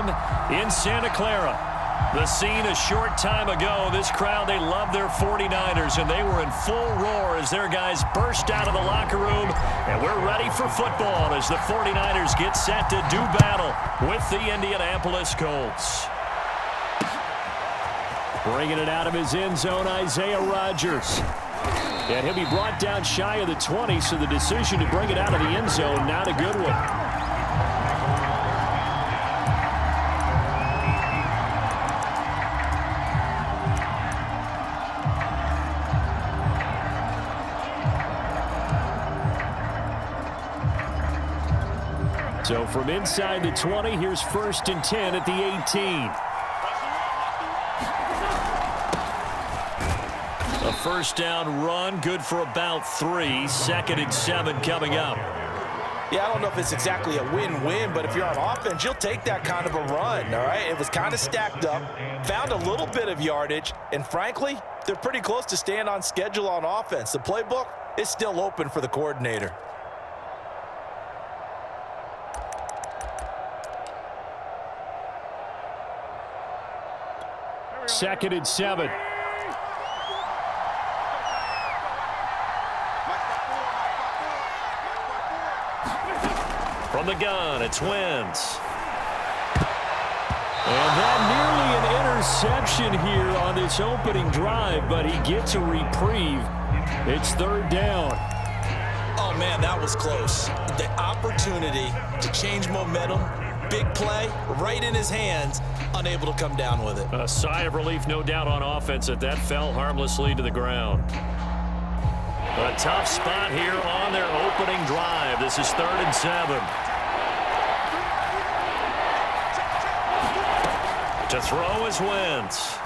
Stadium in Santa Clara. The scene a short time ago. This crowd, they love their 49ers, and they were in full roar as their guys burst out of the locker room. And we're ready for football as the 49ers get set to do battle with the Indianapolis Colts. Bringing it out of his end zone, Isaiah Rodgers. And he'll be brought down shy of the 20, so the decision to bring it out of the end zone, not a good one. So from inside the 20, here's 1st and 10 at the 18. A first down run, good for about 3. 2nd and 7 coming up. Yeah, I don't know if it's exactly a win-win, but if you're on offense, you'll take that kind of a run, all right? It was kind of stacked up, found a little bit of yardage, and frankly, they're pretty close to staying on schedule on offense. The playbook is still open for the coordinator. 2nd and 7. From the gun, it's Wentz. And that nearly an interception here on this opening drive, but he gets a reprieve. It's 3rd down. Oh, man, that was close. The opportunity to change momentum, big play, right in his hands, unable to come down with it. A sigh of relief, no doubt, on offense that fell harmlessly to the ground. A tough spot here on their opening drive. This is 3rd and 7. To throw is Wentz.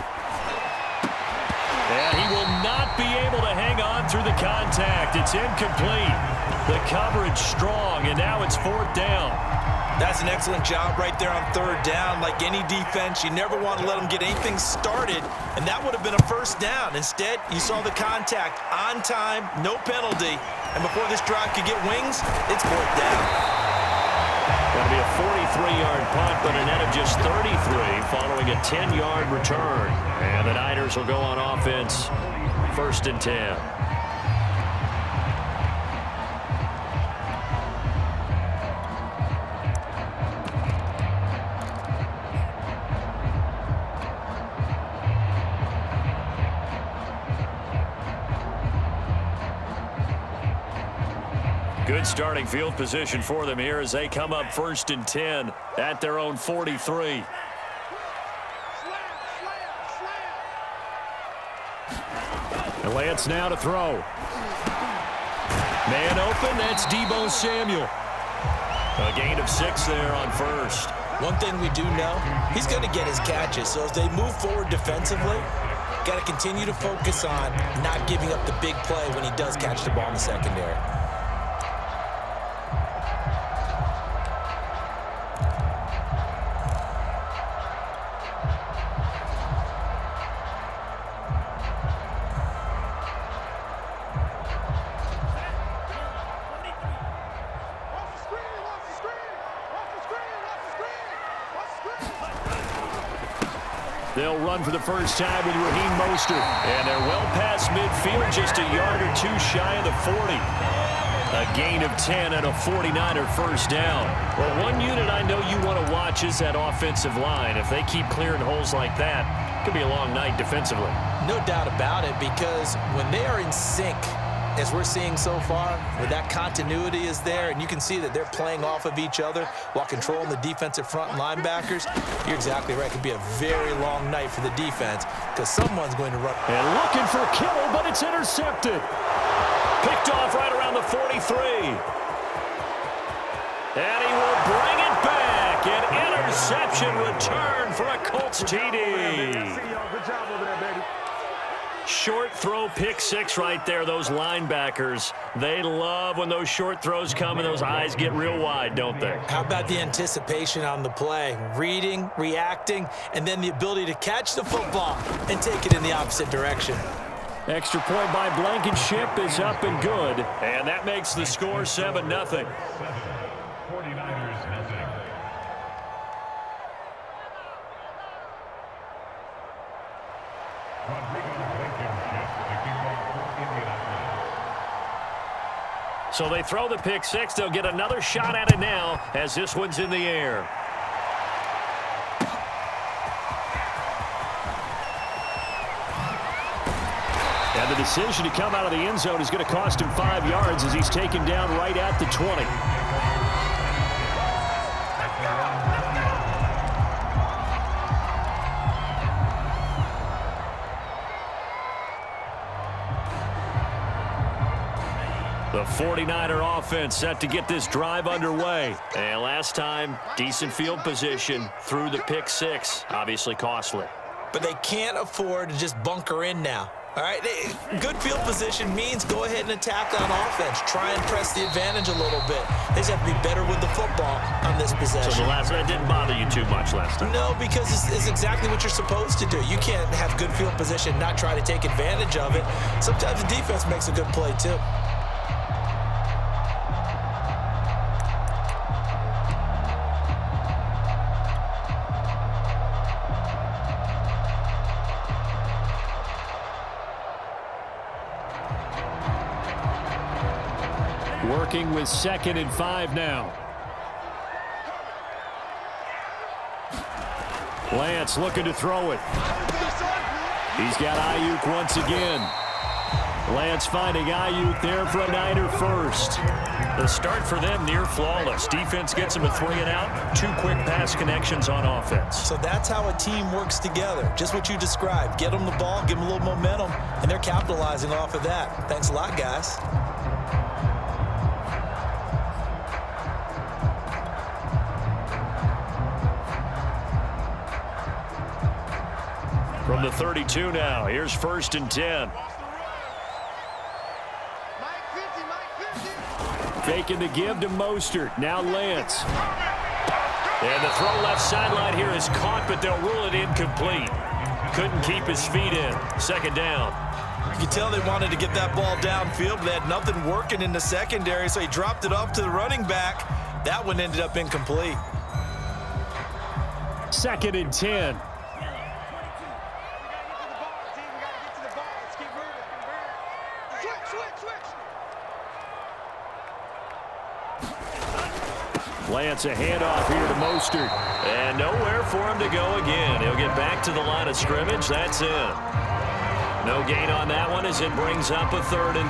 And he will not be able to hang on through the contact. It's incomplete. The coverage strong, and now it's 4th down. That's an excellent job right there on 3rd down. Like any defense, you never want to let them get anything started, and that would have been a 1st down. Instead, you saw the contact on time, no penalty, and before this drive could get wings, it's 4th down. Going to be a 43-yard punt, but a net of just 33 following a 10-yard return. And the Niners will go on offense, 1st and 10. Good starting field position for them here as they come up 1st and 10 at their own 43. And Lance now to throw. Man open, that's Deebo Samuel. A gain of 6 there on 1st. One thing we do know, he's going to get his catches. So as they move forward defensively, got to continue to focus on not giving up the big play when he does catch the ball in the secondary. They'll run for the first time with Raheem Mostert. And they're well past midfield, just a yard or 2 shy of the 40. A gain of 10 and a 49er first down. Well, one unit I know you want to watch is that offensive line. If they keep clearing holes like that, it could be a long night defensively. No doubt about it, because when they are in sync, as we're seeing so far, where that continuity is there, and you can see that they're playing off of each other while controlling the defensive front and linebackers, you're exactly right. It could be a very long night for the defense because someone's going to run. And looking for Kittle, but it's intercepted. Picked off right around the 43. And he will bring it back. An interception return for a Colts TD. Good job over there, baby. Short throw, pick 6 right there. Those linebackers, they love when those short throws come and those eyes get real wide, don't they? How about the anticipation on the play? Reading, reacting, and then the ability to catch the football and take it in the opposite direction. Extra point by Blankenship is up and good. And that makes the score 7-0. So they throw the pick six. They'll get another shot at it now as this one's in the air. And the decision to come out of the end zone is going to cost him 5 yards as he's taken down right at the 20. The 49er offense set to get this drive underway. And last time, decent field position through the pick six. Obviously costly. But they can't afford to just bunker in now. All right, good field position means go ahead and attack on offense. Try and press the advantage a little bit. They just have to be better with the football on this possession. So that didn't bother you too much last time? No, because it's exactly what you're supposed to do. You can't have good field position and not try to take advantage of it. Sometimes the defense makes a good play, too. Working with 2nd and 5 now. Lance looking to throw it. He's got Ayuk once again. Lance finding Ayuk there for a Niner first. The start for them near flawless. Defense gets them a 3 and out. 2 quick pass connections on offense. So that's how a team works together. Just what you described. Get them the ball, give them a little momentum, and they're capitalizing off of that. Thanks a lot, guys. From the 32 now, here's 1st and 10. Faking the give to Mostert. Now Lance. And the throw left sideline here is caught, but they'll rule it incomplete. Couldn't keep his feet in. 2nd down. You can tell they wanted to get that ball downfield, but they had nothing working in the secondary, so he dropped it off to the running back. That one ended up incomplete. 2nd and 10. Lance a handoff here to Mostert. And nowhere for him to go again. He'll get back to the line of scrimmage. That's it. No gain on that one as it brings up a 3rd and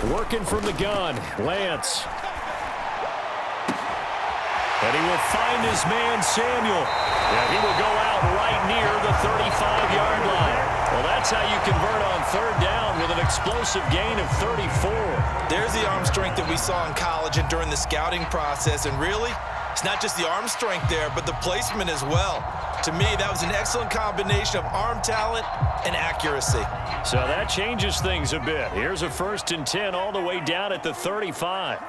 10. Working from the gun, Lance. And he will find his man, Samuel. And he will go out right near the 35-yard line. Well, that's how you convert on 3rd down with an explosive gain of 34. There's the arm strength that we saw in college and during the scouting process. And really, it's not just the arm strength there, but the placement as well. To me, that was an excellent combination of arm talent and accuracy. So that changes things a bit. Here's a 1st and 10 all the way down at the 35.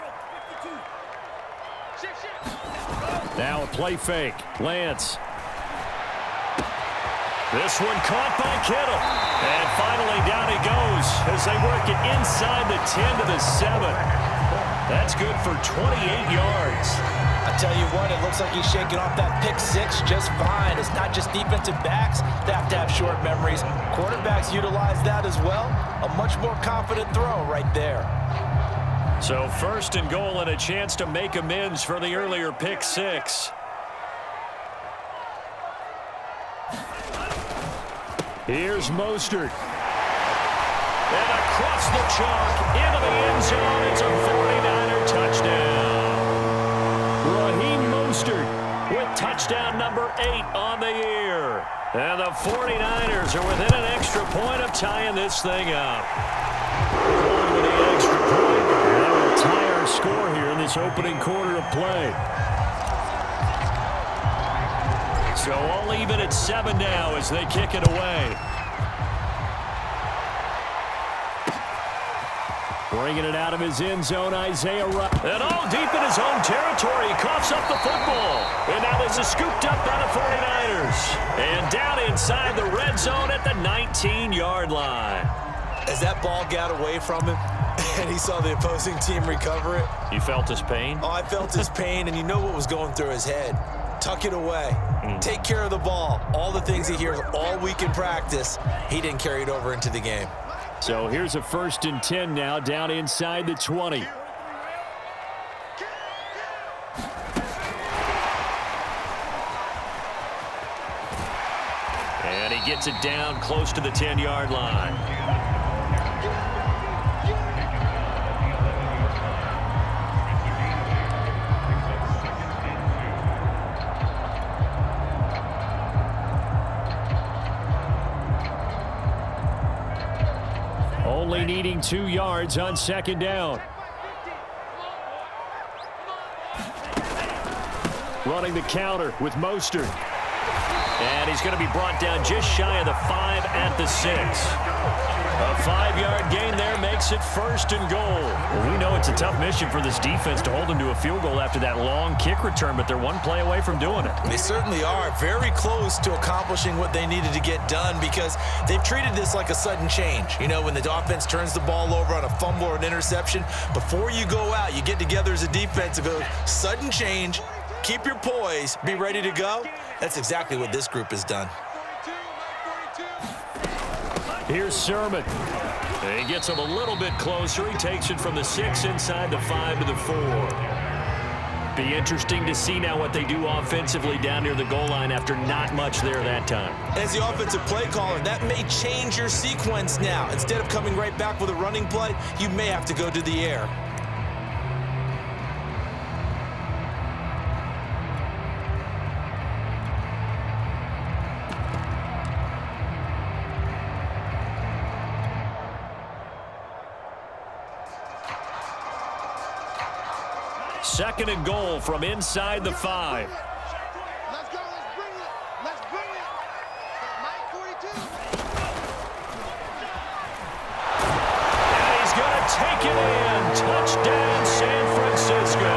Now a play fake. Lance. This one caught by Kittle. And finally down he goes as they work it inside the 10 to the 7. That's good for 28 yards. I tell you what, it looks like he's shaking off that pick six just fine. It's not just defensive backs that have to have short memories. Quarterbacks utilize that as well. A much more confident throw right there. So 1st and goal and a chance to make amends for the earlier pick six. Here's Mostert. And across the chalk into the end zone. It's a 49er touchdown. Raheem Mostert with touchdown number 8 on the year. And the 49ers are within an extra point of tying this thing up. Going with the extra point. And that will tie our score here in this opening quarter of play. So all even at 7 now as they kick it away. Bringing it out of his end zone, Isaiah Rudd. And all deep in his own territory, he coughs up the football. And now this is scooped up by the 49ers. And down inside the red zone at the 19-yard line. As that ball got away from him and he saw the opposing team recover it. You felt his pain? Oh, I felt his pain, and you know what was going through his head. Tuck it away. Take care of the ball. All the things he hears all week in practice, he didn't carry it over into the game. So here's a 1st and 10 now, down inside the 20. And he gets it down close to the 10-yard line. Only needing 2 yards on 2nd down. Running the counter with Mostert. And he's going to be brought down just shy of the 5 at the 6. A 5-yard gain there makes it 1st and goal. Well, we know it's a tough mission for this defense to hold them to a field goal after that long kick return, but they're one play away from doing it. They certainly are very close to accomplishing what they needed to get done because they've treated this like a sudden change. You know, when the offense turns the ball over on a fumble or an interception, before you go out, you get together as a defense and go, sudden change, keep your poise, be ready to go. That's exactly what this group has done. Here's Sermon. He gets him a little bit closer. He takes it from the 6 inside the 5 to the 4. Be interesting to see now what they do offensively down near the goal line after not much there that time. As the offensive play caller, that may change your sequence now. Instead of coming right back with a running play, you may have to go to the air. Second and goal from inside the 5. Let's go. Let's bring it. Let's bring it. Mike 42. And he's going to take it in. Touchdown, San Francisco.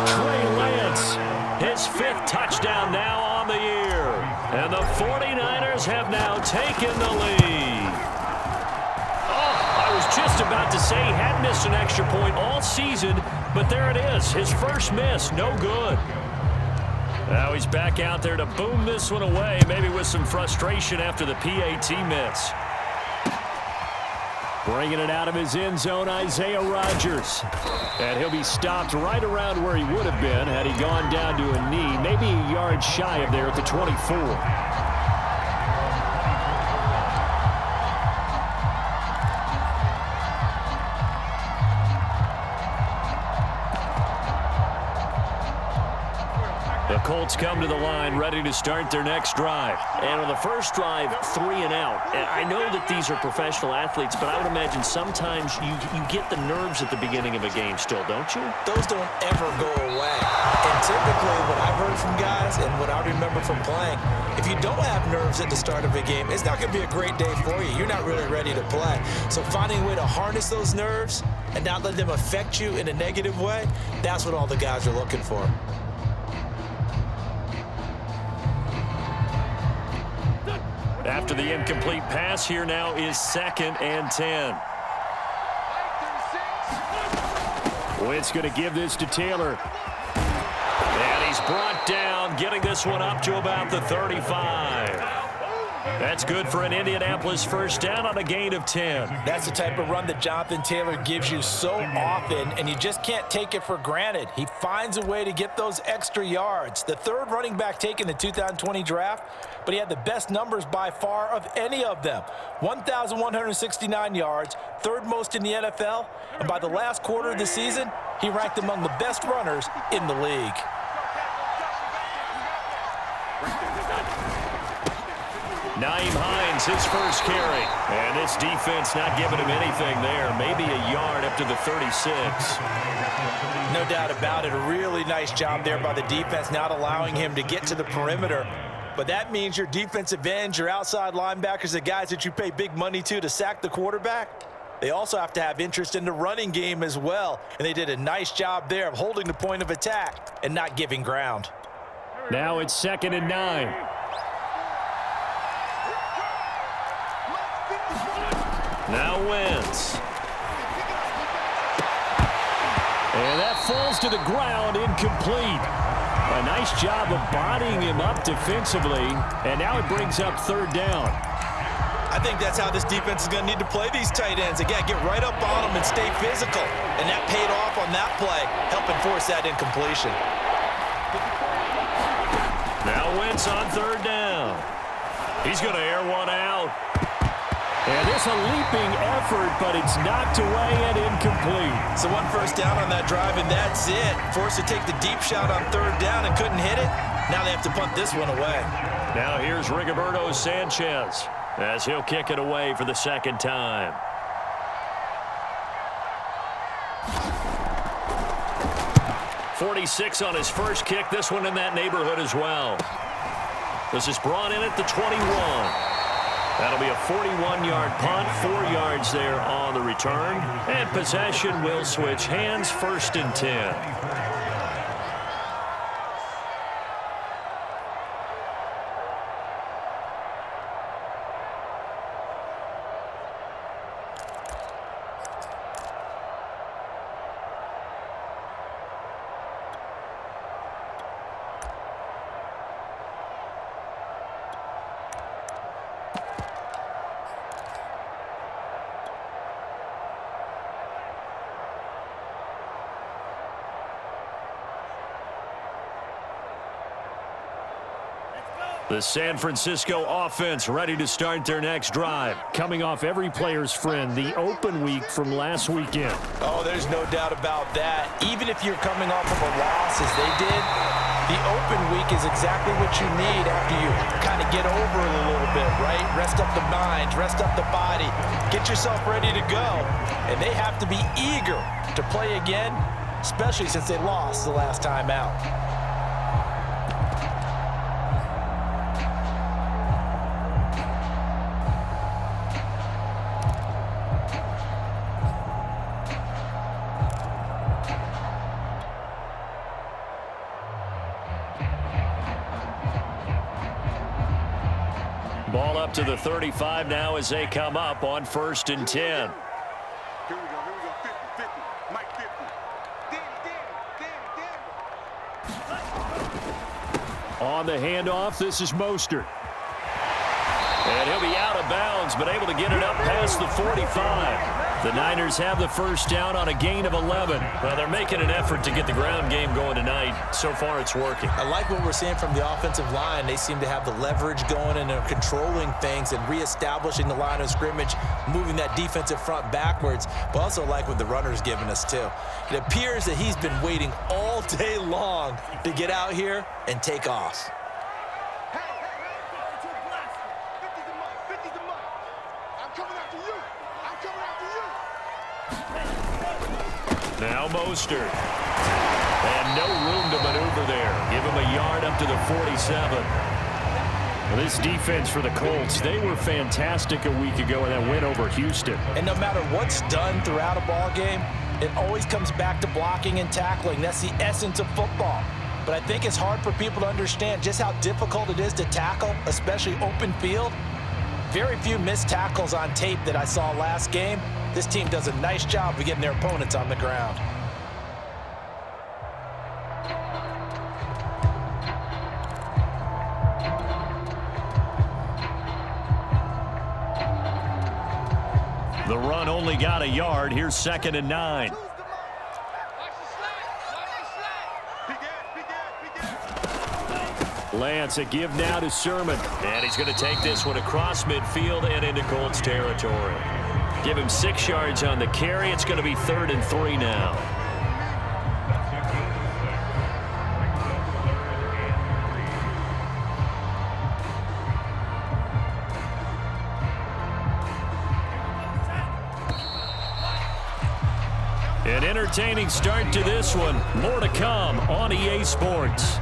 Trey Lance, his 5th touchdown now on the year. And the 49ers have now taken the lead. I was just about to say he had missed an extra point all season, but there it is. His first miss, no good. Now he's back out there to boom this one away, maybe with some frustration after the PAT miss. Bringing it out of his end zone, Isaiah Rodgers. And he'll be stopped right around where he would have been had he gone down to a knee, maybe a yard shy of there at the 24. The Colts come to the line ready to start their next drive. And on the first drive, 3 and out. And I know that these are professional athletes, but I would imagine sometimes you get the nerves at the beginning of a game still, don't you? Those don't ever go away. And typically what I've heard from guys and what I remember from playing, if you don't have nerves at the start of a game, it's not going to be a great day for you. You're not really ready to play. So finding a way to harness those nerves and not let them affect you in a negative way, that's what all the guys are looking for. After the incomplete pass, here now is 2nd and 10. Wentz going to give this to Taylor. And he's brought down, getting this one up to about the 35. That's good for an Indianapolis first down on a gain of 10. That's the type of run that Jonathan Taylor gives you so often, and you just can't take it for granted. He finds a way to get those extra yards. The 3rd running back taken in the 2020 draft, but he had the best numbers by far of any of them. 1,169 yards, 3rd most in the NFL, and by the last quarter of the season, he ranked among the best runners in the league. Nyheim Hines, his first carry. And this defense not giving him anything there. Maybe a yard up to the 36. No doubt about it. A really nice job there by the defense, not allowing him to get to the perimeter. But that means your defensive ends, your outside linebackers, the guys that you pay big money to sack the quarterback, they also have to have interest in the running game as well. And they did a nice job there of holding the point of attack and not giving ground. Now it's 2nd and 9. Now Wentz. And that falls to the ground, incomplete. A nice job of bodying him up defensively, and now it brings up third down. I think that's how this defense is going to need to play these tight ends. Again, get right up on them and stay physical. And that paid off on that play, helping force that incompletion. Now Wentz on third down. He's going to air one out. And this a leaping effort, but it's knocked away and incomplete. So one first down on that drive, and that's it. Forced to take the deep shot on third down and couldn't hit it. Now they have to punt this one away. Now here's Rigoberto Sanchez as he'll kick it away for the second time. .46 on his first kick. This one in that neighborhood as well. This is brought in at the 21. That'll be a 41-yard punt, 4 yards there on the return. And possession will switch hands, 1st and 10. The San Francisco offense ready to start their next drive. Coming off every player's friend, the open week from last weekend. Oh, there's no doubt about that. Even if you're coming off of a loss as they did, the open week is exactly what you need after you kind of get over it a little bit, right? Rest up the mind, rest up the body, get yourself ready to go. And they have to be eager to play again, especially since they lost the last time out. Ball up to the 35 now as they come up on 1st and 10. Here we go, 50, 50, Mike 50. Danny. On the handoff, this is Mostert. And he'll be out of bounds, but able to get it up past the 45. The Niners have the first down on a gain of 11. Well, they're making an effort to get the ground game going tonight. So far, it's working. I like what we're seeing from the offensive line. They seem to have the leverage going and they're controlling things and reestablishing the line of scrimmage, moving that defensive front backwards, but also like what the runner's giving us, too. It appears that he's been waiting all day long to get out here and take off. Hey, 50's the money, 50's the money. I'm coming after you. I'm coming after you. Now Mostert. And no room to maneuver there. Give him a yard up to the 47. Well, this defense for the Colts, they were fantastic a week ago in that win over Houston. And no matter what's done throughout a ball game, it always comes back to blocking and tackling. That's the essence of football. But I think it's hard for people to understand just how difficult it is to tackle, especially open field. Very few missed tackles on tape that I saw last game. This team does a nice job of getting their opponents on the ground. The run only got a yard. Here's 2nd and 9. Lance, a give now to Sermon. And he's going to take this one across midfield and into Colts territory. Give him 6 yards on the carry. It's going to be 3rd and 3 now. An entertaining start to this one. More to come on EA Sports.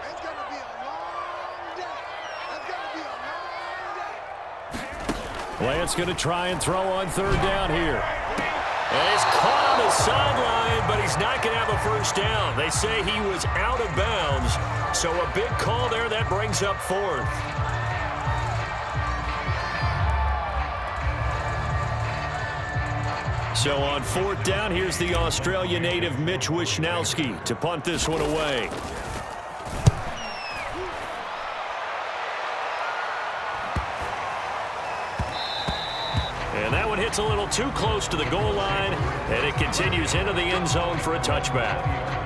It's gonna be a long day. It's gonna be a long day. Lance going to try and throw on third down here. And he's caught on the sideline, but he's not going to have a first down. They say he was out of bounds, so a big call there. That brings up fourth. So on fourth down, here's the Australia native Mitch Wishnowsky to punt this one away. And that one hits a little too close to the goal line, and it continues into the end zone for a touchback.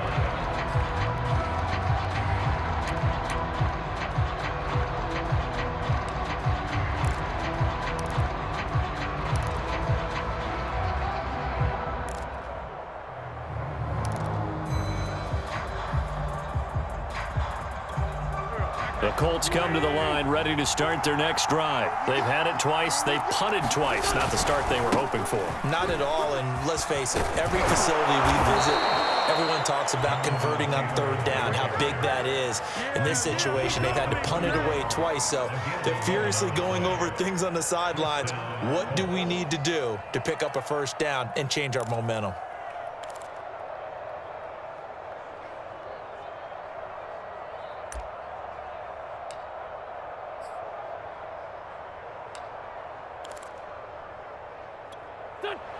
The Colts come to the line ready to start their next drive. They've had it twice. They've punted twice. Not the start they were hoping for. Not at all, and let's face it, every facility we visit, everyone talks about converting on third down, how big that is. In this situation, they've had to punt it away twice, so they're furiously going over things on the sidelines. What do we need to do to pick up a first down and change our momentum?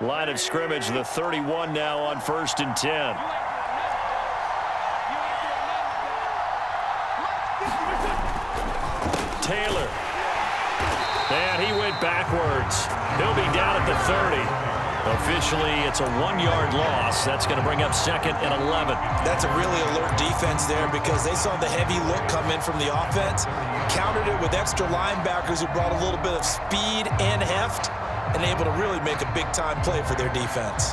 Line of scrimmage, the 31 now on 1st and 10. Taylor. And he went backwards. He'll be down at the 30. Officially, it's a 1-yard loss. That's going to bring up 2nd and 11. That's a really alert defense there because they saw the heavy look come in from the offense, countered it with extra linebackers who brought a little bit of speed and heft, and able to really make a big-time play for their defense.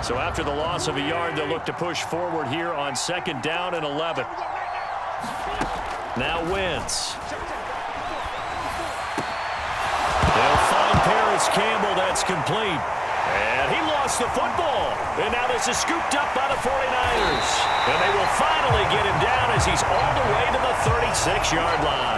So after the loss of a yard, they'll look to push forward here on 2nd down and 11. Now Wentz. They'll find Paris Campbell. That's complete. And he lost the football. And now this is scooped up by the 49ers. And they will finally get him down as he's all the way to the 36-yard line.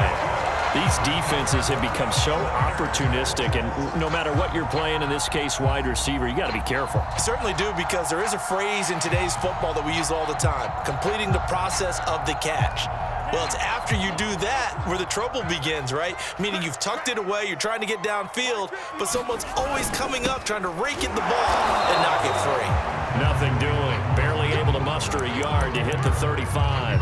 These defenses have become so opportunistic, and no matter what you're playing, in this case wide receiver, you got to be careful. You certainly do, because there is a phrase in today's football that we use all the time, completing the process of the catch. Well, it's after you do that where the trouble begins, right? Meaning you've tucked it away, you're trying to get downfield, but someone's always coming up trying to rake in the ball and knock it free. Nothing doing. Barely able to muster a yard to hit the 35.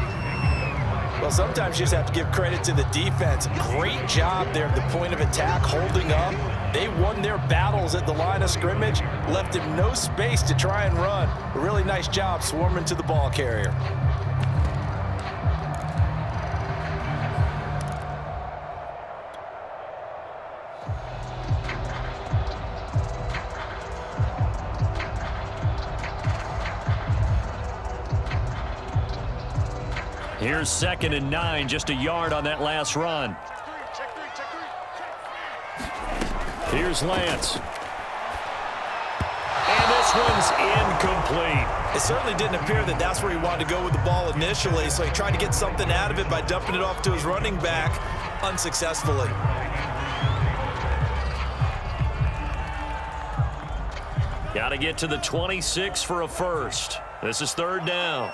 Well, sometimes you just have to give credit to the defense. Great job there at the point of attack, holding up. They won their battles at the line of scrimmage, left him no space to try and run. A really nice job swarming to the ball carrier. Here's 2nd and 9, just a yard on that last run. Here's Lance. And this one's incomplete. It certainly didn't appear that that's where he wanted to go with the ball initially, so he tried to get something out of it by dumping it off to his running back unsuccessfully. Got to get to the 26 for a first. This is 3rd down.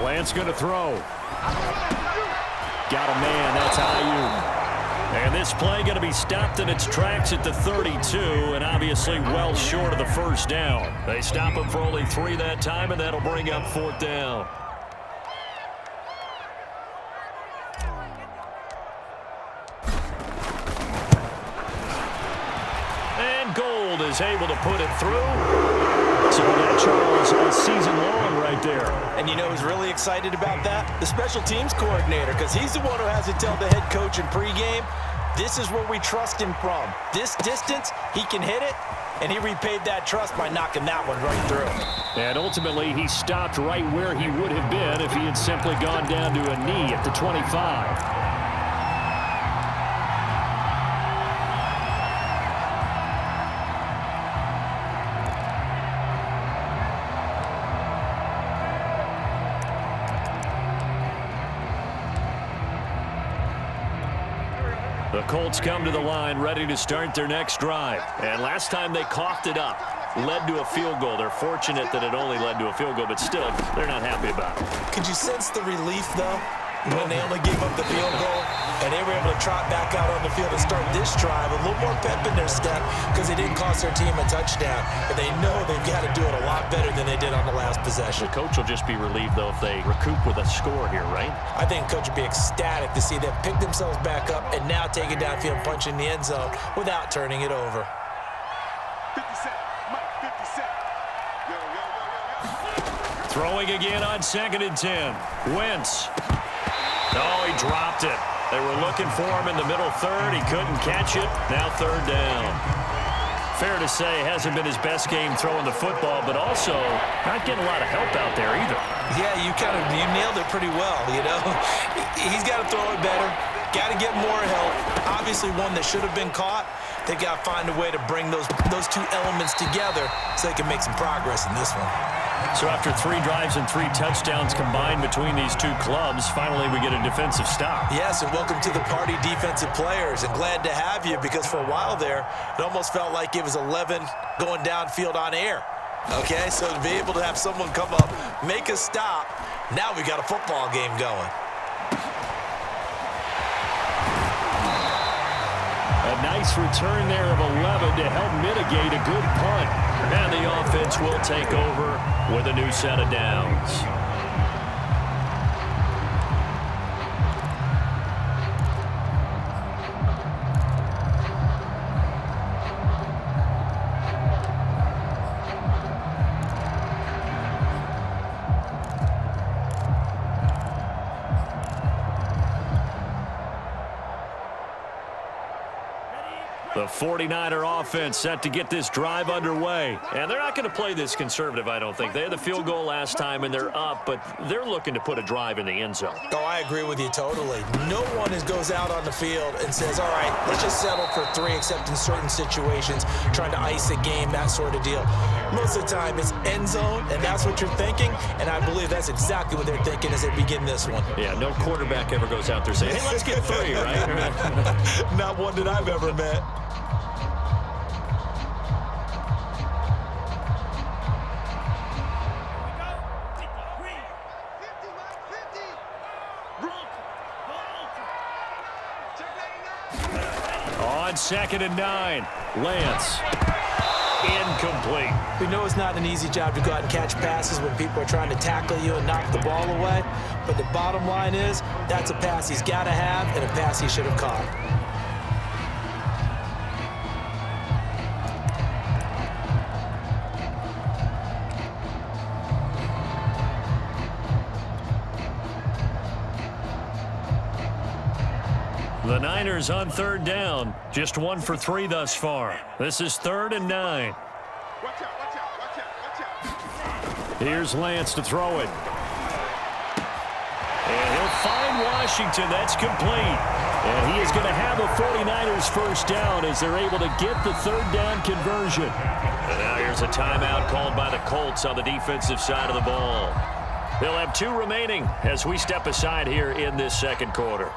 Lance going to throw. Got a man. That's Ayuk. And this play going to be stopped in its tracks at the 32, and obviously well short of the first down. They stop him for only 3 that time, and that'll bring up 4th down. And Gold is able to put it through. So that, Charles, a season long right there. And you know who's really excited about that? The special teams coordinator, because he's the one who has to tell the head coach in pregame, this is where we trust him from. This distance, he can hit it, and he repaid that trust by knocking that one right through. And ultimately, he stopped right where he would have been if he had simply gone down to a knee at the 25. The Colts come to the line ready to start their next drive. And last time they coughed it up, led to a field goal. They're fortunate that it only led to a field goal, but still, they're not happy about it. Could you sense the relief, though, when they only gave up the field goal and they were able to trot back out on the field and start this drive? A little more pep in their step because they didn't cost their team a touchdown. But they know they've got to do it a lot better than they did on the last possession. The coach will just be relieved, though, if they recoup with a score here, right? I think coach would be ecstatic to see them pick themselves back up and now take it downfield and punch in the end zone without turning it over. 50 Cent. Mike, 50 Cent. Yo, yo, yo, yo, yo. Throwing again on 2nd and 10. Wentz. Oh, he dropped it. They were looking for him in the middle third. He couldn't catch it. Now 3rd down. Fair to say, hasn't been his best game throwing the football, but also not getting a lot of help out there either. Yeah, you nailed it pretty well, you know. He's got to throw it better. Got to get more help. Obviously one that should have been caught. They got to find a way to bring those two elements together so they can make some progress in this one. So after 3 drives and 3 touchdowns combined between these two clubs, finally we get a defensive stop. Yes, and welcome to the party, defensive players, and glad to have you because for a while there, it almost felt like it was 11 going downfield on air. Okay, so to be able to have someone come up, make a stop, now we got a football game going. A nice return there of 11 to help mitigate a good punt. And the offense will take over with a new set of downs. The 49er offense set to get this drive underway. And they're not going to play this conservative, I don't think. They had the field goal last time, and they're up, but they're looking to put a drive in the end zone. Oh, I agree with you totally. No one goes out on the field and says, all right, let's just settle for 3, except in certain situations, trying to ice a game, that sort of deal. Most of the time, it's end zone, and that's what you're thinking, and I believe that's exactly what they're thinking as they begin this one. Yeah, no quarterback ever goes out there saying, hey, let's get 3, right? Not one that I've ever met. On 2nd and 9, Lance. Incomplete. We know it's not an easy job to go out and catch passes when people are trying to tackle you and knock the ball away, but the bottom line is that's a pass he's got to have and a pass he should have caught. The Niners on 3rd down. Just 1 for 3 thus far. This is 3rd and 9. Watch out, watch out, watch out, watch out. Here's Lance to throw it. And he'll find Washington. That's complete. And he is going to have a 49ers first down as they're able to get the 3rd down conversion. And now here's a timeout called by the Colts on the defensive side of the ball. They'll have 2 remaining as we step aside here in this 2nd quarter.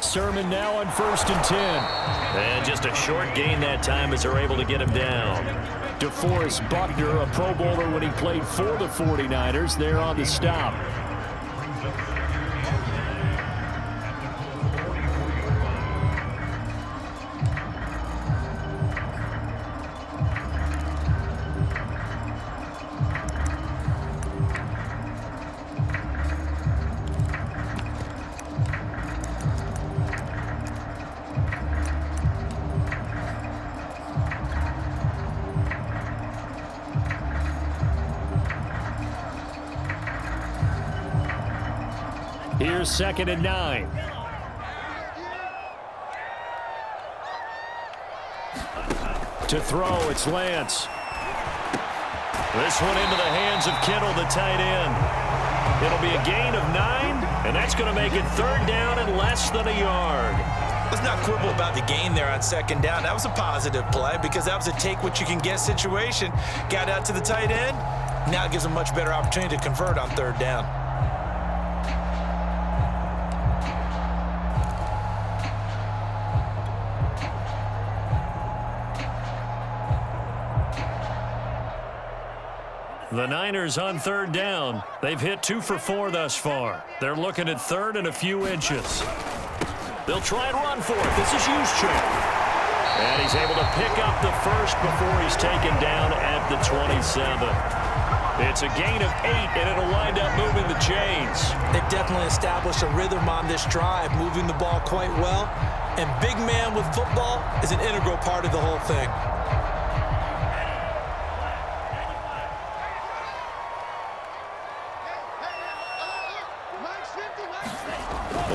Sermon now on 1st and 10. And just a short gain that time as they're able to get him down. DeForest Buckner, a Pro Bowler when he played for the 49ers, there on the stop. Here's 2nd and 9. To throw, it's Lance. This one into the hands of Kittle, the tight end. It'll be a gain of 9, and that's going to make it 3rd down and less than a yard. Let's not quibble about the gain there on 2nd down. That was a positive play because that was a take-what-you-can-get situation. Got out to the tight end. Now it gives them a much better opportunity to convert on 3rd down. The Niners on 3rd down. They've hit 2 for 4 thus far. They're looking at 3rd and a few inches. They'll try and run for it. This is Juszczyk. And he's able to pick up the first before he's taken down at the 27. It's a gain of 8, and it'll wind up moving the chains. They've definitely established a rhythm on this drive, moving the ball quite well. And big man with football is an integral part of the whole thing.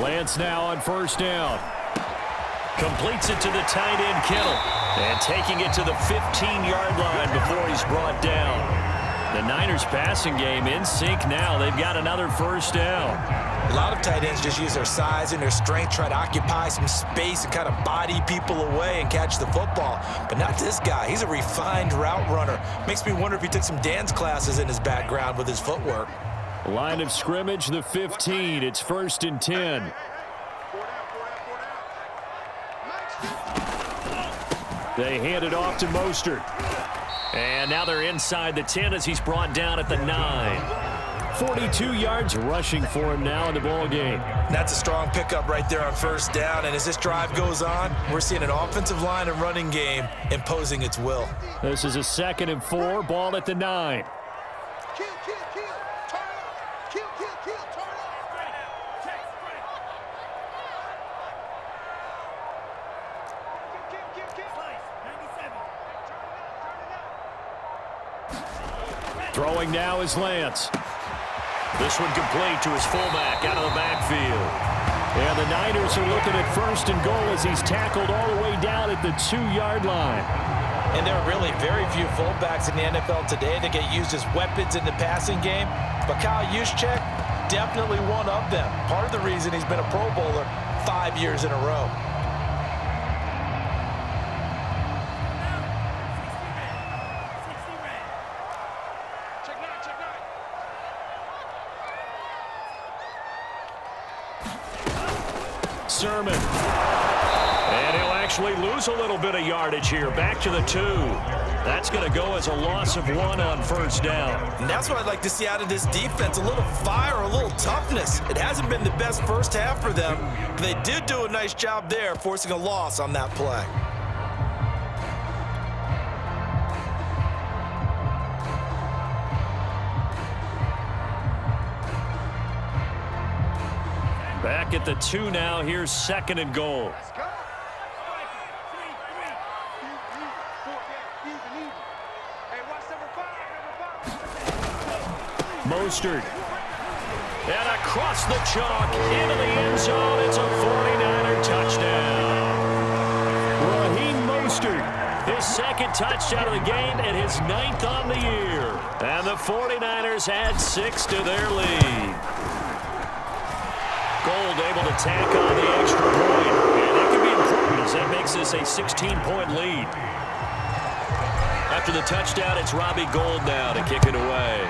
Lance now on 1st down. Completes it to the tight end, Kittle. And taking it to the 15-yard line before he's brought down. The Niners passing game in sync now. They've got another 1st down. A lot of tight ends just use their size and their strength, try to occupy some space and kind of body people away and catch the football. But not this guy. He's a refined route runner. Makes me wonder if he took some dance classes in his background with his footwork. Line of scrimmage, the 15. It's 1st and 10. They hand it off to Mostert. And now they're inside the 10 as he's brought down at the 9. 42 yards rushing for him now in the ball game. That's a strong pickup right there on 1st down. And as this drive goes on, we're seeing an offensive line and running game imposing its will. This is a 2nd and 4. Ball at the 9. Throwing now is Lance. This one complete to his fullback out of the backfield. And the Niners are looking at 1st and goal as he's tackled all the way down at the 2-yard line. And there are really very few fullbacks in the NFL today that get used as weapons in the passing game. But Kyle Juszczyk, definitely one of them. Part of the reason he's been a Pro Bowler 5 years in a row. Sermon. And he'll actually lose a little bit of yardage here. Back to the 2. That's going to go as a loss of 1 on 1st down. And that's what I'd like to see out of this defense. A little fire, a little toughness. It hasn't been the best first half for them, but they did do a nice job there, forcing a loss on that play. Back at the 2 now. Here's 2nd and goal. Mostert. And across the chalk into the end zone. It's a 49er touchdown. Raheem Mostert, his 2nd touchdown of the game and his 9th on the year. And the 49ers add 6 to their lead. Gold able to tack on the extra point. And that could be important as that makes this a 16-point lead. After the touchdown, it's Robbie Gould now to kick it away.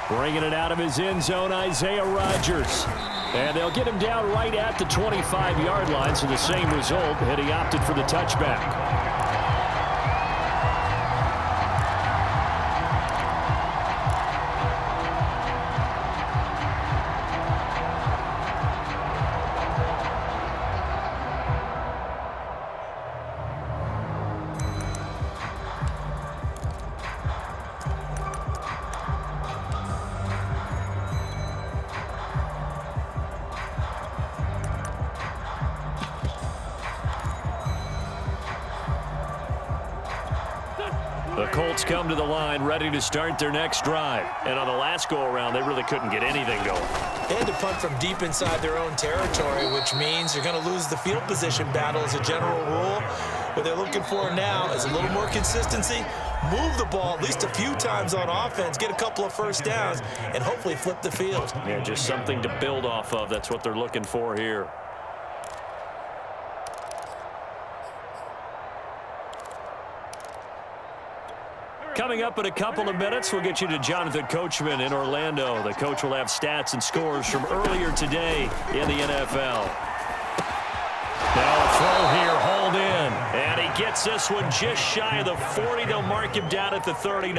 Bringing it out of his end zone, Isaiah Rodgers. And they'll get him down right at the 25-yard line, so the same result, and he opted for the touchback. The Colts come to the line ready to start their next drive. And on the last go-around, they really couldn't get anything going. They had to punt from deep inside their own territory, which means you're going to lose the field position battle as a general rule. What they're looking for now is a little more consistency, move the ball at least a few times on offense, get a couple of first downs, and hopefully flip the field. Yeah, just something to build off of. That's what they're looking for here. Coming up in a couple of minutes, we'll get you to Jonathan Coachman in Orlando. The coach will have stats and scores from earlier today in the NFL. Now a throw here, hauled in. And he gets this one just shy of the 40. They'll mark him down at the 39.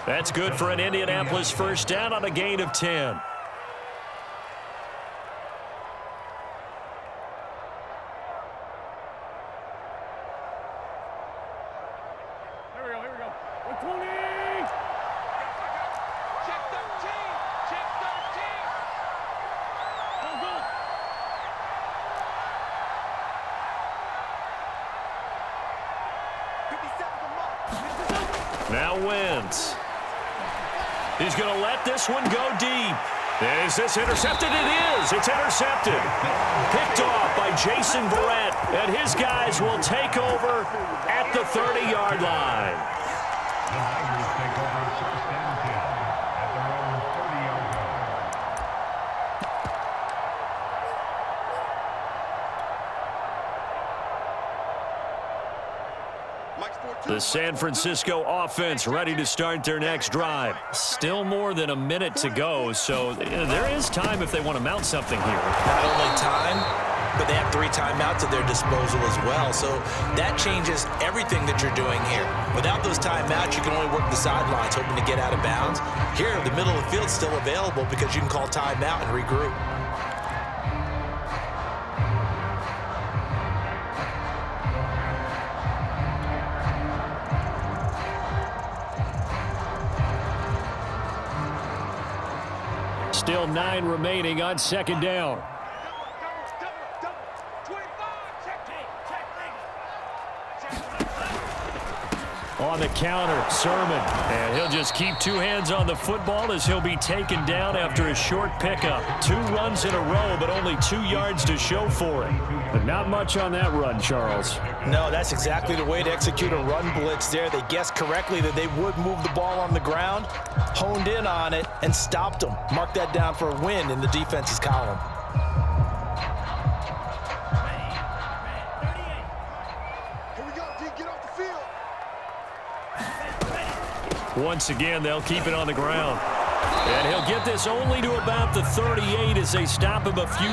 That's good for an Indianapolis first down on a gain of 10. Now Wentz. He's going to let this one go deep. Is this intercepted? It is. It's intercepted. Picked off by Jason Verrett. And his guys will take over at the 30-yard line. The San Francisco offense ready to start their next drive. Still more than a minute to go, so there is time if they want to mount something here. Not only time, but they have 3 timeouts at their disposal as well, so that changes everything that you're doing here. Without those timeouts, you can only work the sidelines, hoping to get out of bounds. Here, the middle of the field's still available because you can call timeout and regroup. Still 9 remaining on second down. On the counter, Sermon. And he'll just keep 2 hands on the football as he'll be taken down after a short pickup. 2 runs in a row, but only 2 yards to show for it. But not much on that run, Charles. No, that's exactly the way to execute a run blitz there. They guessed correctly that they would move the ball on the ground, honed in on it, and stopped them. Mark that down for a win in the defense's column. Here we go, D. Get off the field. Once again, they'll keep it on the ground. And he'll get this only to about the 38 as they stop him a few